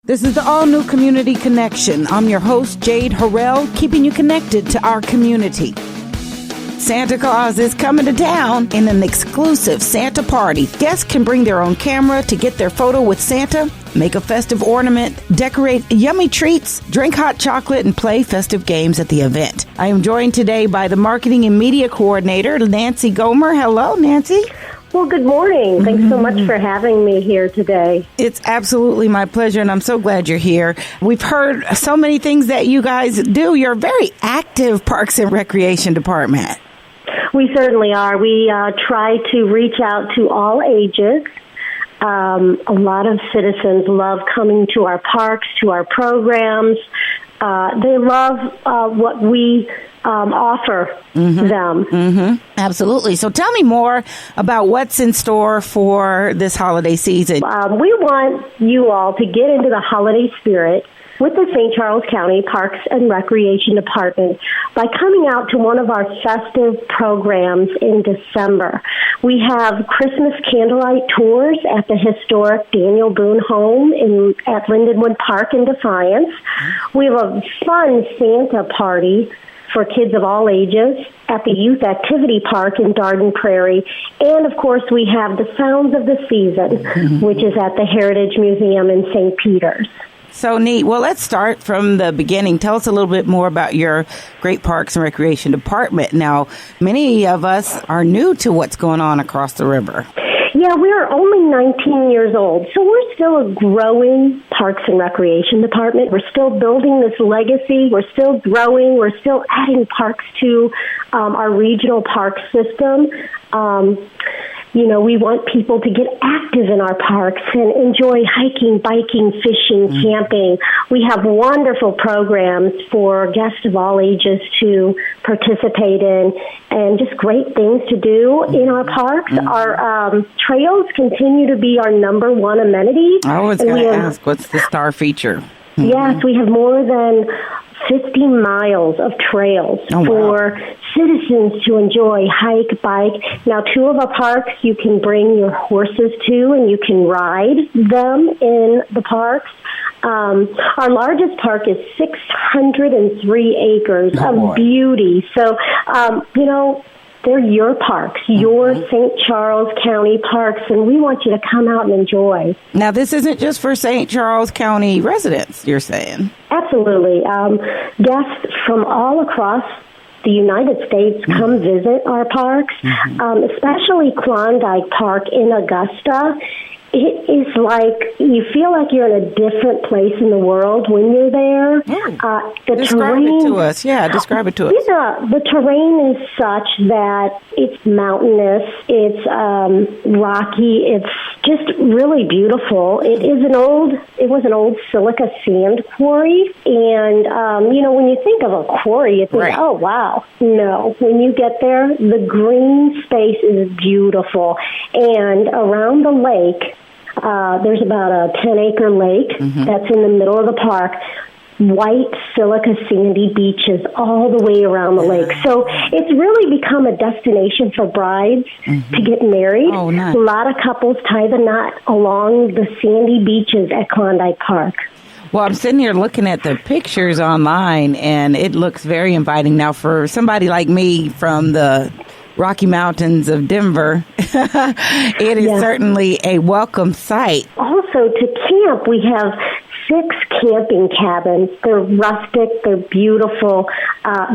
This is the all-new Community Connection. I'm your host, Jade Harrell, keeping you connected to our community. Santa Claus is coming to town in an exclusive Santa party. Guests can bring their own camera to get their photo with Santa, make a festive ornament, decorate yummy treats, drink hot chocolate, and play festive games at the event. I am joined today by the Marketing and Media Coordinator, Nancy Gomer. Hello, Nancy. Well, good morning. Thanks so much for having me here today. It's absolutely my pleasure, and I'm so glad you're here. We've heard so many things that you guys do. You're a very active Parks and Recreation Department. We certainly are. We try to reach out to all ages. A lot of citizens love coming to our parks, to our programs. They love what we offer them. Absolutely. So tell me more about what's in store for this holiday season. We want you all to get into the holiday spirit with the St. Charles County Parks and Recreation Department by coming out to one of our festive programs in December. We have Christmas candlelight tours at the historic Daniel Boone home at Lindenwood Park in Defiance. We have a fun Santa party for kids of all ages at the Youth Activity Park in Dardenne Prairie. And, of course, we have the Sounds of the Season, which is at the Heritage Museum in St. Peter's. So neat. Well, let's start from the beginning. Tell us a little bit more about your great Parks and Recreation Department. Now, many of us are new to what's going on across the river. Yeah, we're only 19 years old, so we're still a growing Parks and Recreation Department. We're still building this legacy. We're still growing. We're still adding parks to our regional park system. We want people to get active in our parks and enjoy hiking, biking, fishing, camping. We have wonderful programs for guests of all ages to participate in and just great things to do in our parks. Our trails continue to be our number one amenity. I was going to ask, what's the star feature? Yes, we have more than 50 miles of trails for citizens to enjoy, hike, bike. Now, 2 of our parks you can bring your horses to and you can ride them in the parks. Our largest park is 603 acres of beauty. So, they're your parks, your St. Charles County parks, and we want you to come out and enjoy. Now, this isn't just for St. Charles County residents, you're saying? Absolutely. Guests from all across the United States come visit our parks, especially Klondike Park in Augusta. It is like you feel like you're in a different place in the world when you're there. Describe it to us. Yeah, describe it to us. Yeah, the terrain is such that it's mountainous, it's rocky, it's just really beautiful. It was an old silica sand quarry, and when you think of a quarry, you think, oh wow. No, when you get there, the green space is beautiful, and around the lake. There's about a 10-acre lake that's in the middle of the park. White silica sandy beaches all the way around the lake. So it's really become a destination for brides to get married. Oh, nice. A lot of couples tie the knot along the sandy beaches at Klondike Park. Well, I'm sitting here looking at the pictures online, and it looks very inviting. Now, for somebody like me from the Rocky Mountains of Denver, it is certainly a welcome sight. Also, to camp, we have 6 camping cabins. They're rustic, they're beautiful.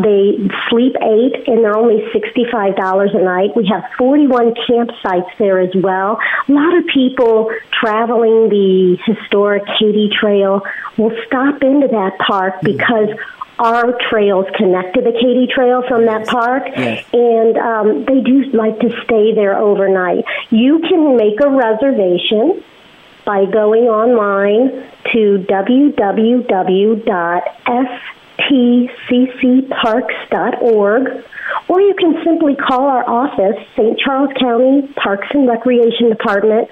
They sleep 8, and they're only $65 a night. We have 41 campsites there as well. A lot of people traveling the historic Katy Trail will stop into that park because our trails connect to the Katy Trail from that park, and they do like to stay there overnight. You can make a reservation by going online to www.stccparks.org, or you can simply call our office, St. Charles County Parks and Recreation Department,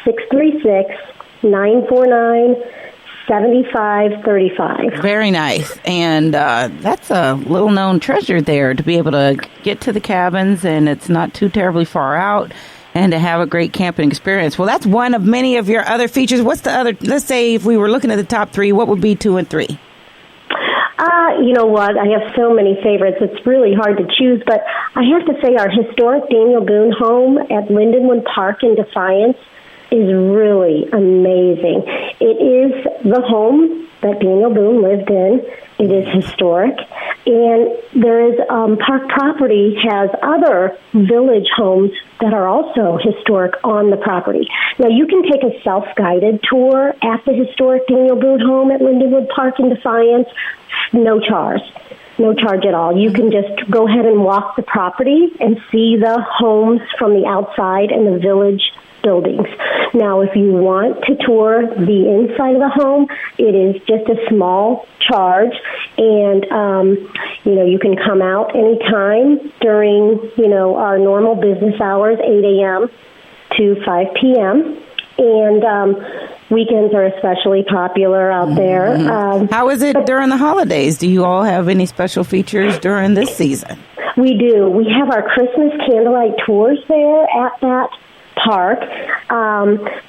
636-949-7535. Very nice. And that's a little-known treasure there, to be able to get to the cabins, and it's not too terribly far out. and to have a great camping experience. Well, that's one of many of your other features. What's the other? Let's say if we were looking at the top three, what would be 2 and 3? You know what? I have so many favorites. It's really hard to choose, but I have to say our historic Daniel Boone home at Lindenwood Park in Defiance is really amazing. It is the home that Daniel Boone lived in. It is historic. And there is park property has other village homes that are also historic on the property. Now, you can take a self-guided tour at the historic Daniel Boone home at Lindenwood Park in Defiance. No charge. No charge at all. You can just go ahead and walk the property and see the homes from the outside and the village buildings. Now, if you want to tour the inside of the home, it is just a small charge, and you can come out anytime during our normal business hours, 8 a.m. to 5 p.m. And weekends are especially popular out there. How is it during the holidays? Do you all have any special features during this season? We do. We have our Christmas candlelight tours there at that park.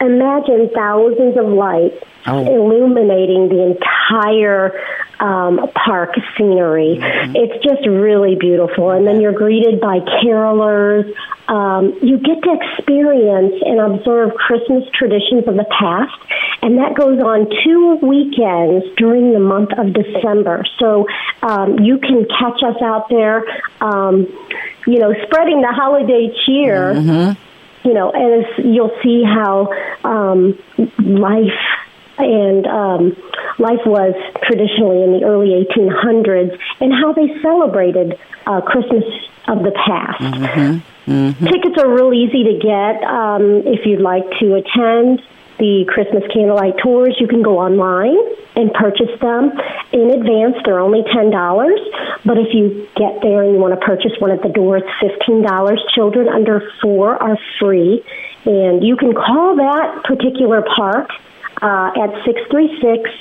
Imagine thousands of lights illuminating the entire park scenery. It's just really beautiful. And then you're greeted by carolers. You get to experience and observe Christmas traditions of the past, and that goes on 2 weekends during the month of December. So you can catch us out there, spreading the holiday cheer. As you'll see how life was traditionally in the early 1800s, and how they celebrated Christmas of the past. Tickets are real easy to get. If you'd like to attend the Christmas candlelight tours, you can go online and purchase them in advance. They're only $10. But if you get there and you want to purchase one at the door, it's $15. Children under 4 are free. And you can call that particular park at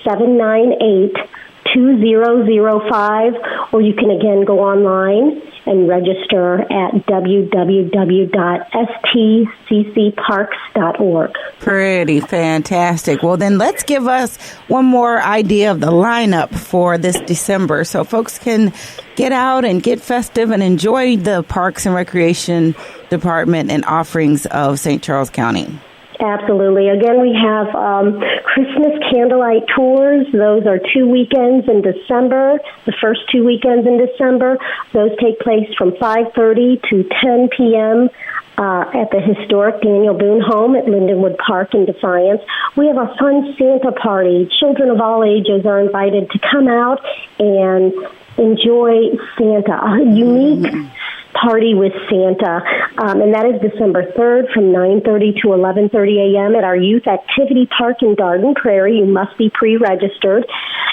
636-798-2005, or you can again go online and register at www.stccparks.org. Pretty fantastic. Well, then let's give us one more idea of the lineup for this December so folks can get out and get festive and enjoy the Parks and Recreation Department and offerings of St. Charles County. Absolutely. Again, we have Christmas candlelight tours. Those are 2 weekends in December, the first 2 weekends in December. Those take place from 5:30 to 10 p.m. At the historic Daniel Boone home at Lindenwood Park in Defiance. We have a fun Santa party. Children of all ages are invited to come out and enjoy Santa, a unique party with Santa, and that is December 3rd from 9:30 to 11:30 a.m. at our Youth Activity Park in Dardenne Prairie. You must be pre-registered.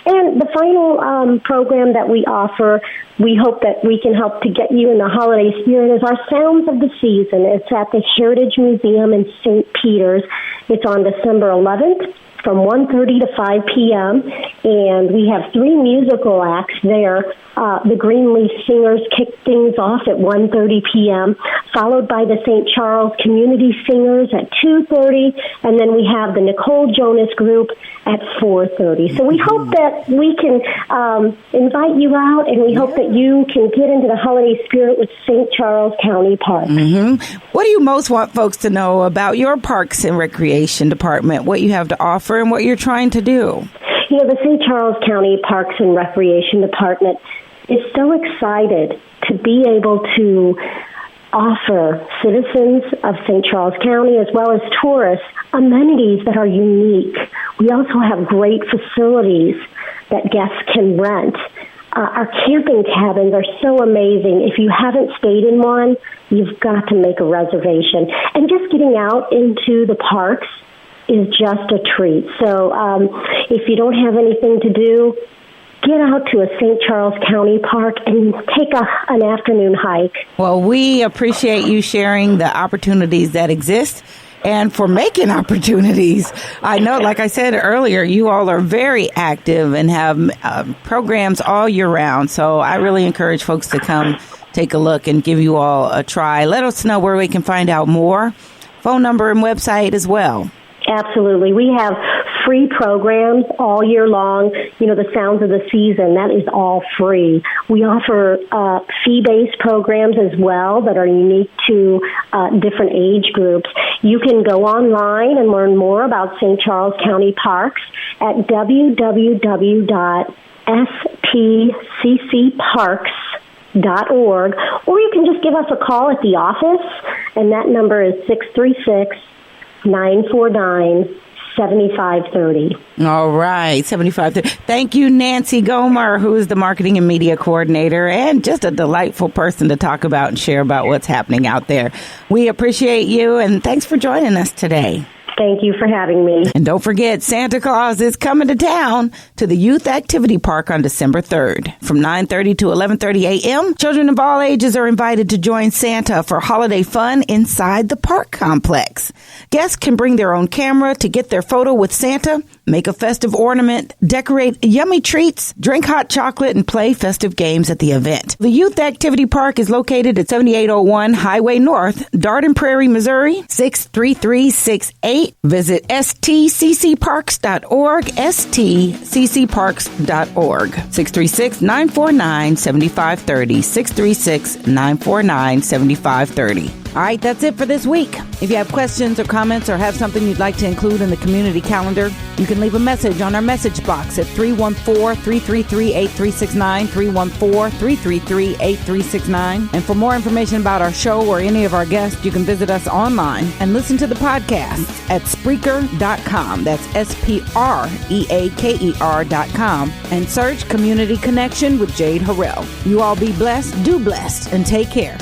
And the final program that we offer, we hope that we can help to get you in the holiday spirit, is our Sounds of the Season. It's at the Heritage Museum in St. Peter's. It's on December 11th. From 1:30 to 5 p.m., and we have 3 musical acts there. The Greenleaf Singers kick things off at 1:30 p.m., followed by the St. Charles Community Singers at 2:30, and then we have the Nicole Jonas Group at 4:30. So we hope that we can invite you out, and we hope that you can get into the holiday spirit with St. Charles County Park. What do you most want folks to know about your Parks and Recreation Department, what you have to offer, and what you're trying to do? The St. Charles County Parks and Recreation Department is so excited to be able to offer citizens of St. Charles County, as well as tourists, amenities that are unique. We also have great facilities that guests can rent. Our camping cabins are so amazing. If you haven't stayed in one, you've got to make a reservation. And just getting out into the parks is just a treat. So if you don't have anything to do, get out to a St. Charles County Park and take an afternoon hike. Well, we appreciate you sharing the opportunities that exist and for making opportunities. I know, like I said earlier, you all are very active and have programs all year round. So I really encourage folks to come take a look and give you all a try. Let us know where we can find out more phone number and website as well. Absolutely. We have free programs all year long. The Sounds of the Season, that is all free. We offer fee-based programs as well that are unique to different age groups. You can go online and learn more about St. Charles County Parks at www.spccparks.org, or you can just give us a call at the office, and that number is 636-949-7530. All right, 7530. Thank you, Nancy Gomer, who is the marketing and media coordinator and just a delightful person to talk about and share about what's happening out there. We appreciate you, and thanks for joining us today. Thank you for having me. And don't forget, Santa Claus is coming to town to the Youth Activity Park on December 3rd. From 9:30 to 11:30 a.m., children of all ages are invited to join Santa for holiday fun inside the park complex. Guests can bring their own camera to get their photo with Santa, make a festive ornament, decorate yummy treats, drink hot chocolate, and play festive games at the event. The Youth Activity Park is located at 7801 Highway North, Dardenne Prairie, Missouri, 63368. Visit stccparks.org, stccparks.org. 636-949-7530, 636-949-7530. All right, that's it for this week. If you have questions or comments or have something you'd like to include in the community calendar, you can leave a message on our message box at 314-333-8369, 314-333-8369. And for more information about our show or any of our guests, you can visit us online and listen to the podcasts at Spreaker.com. That's Spreaker.com. And search Community Connection with Jade Harrell. You all be blessed, do blessed, and take care.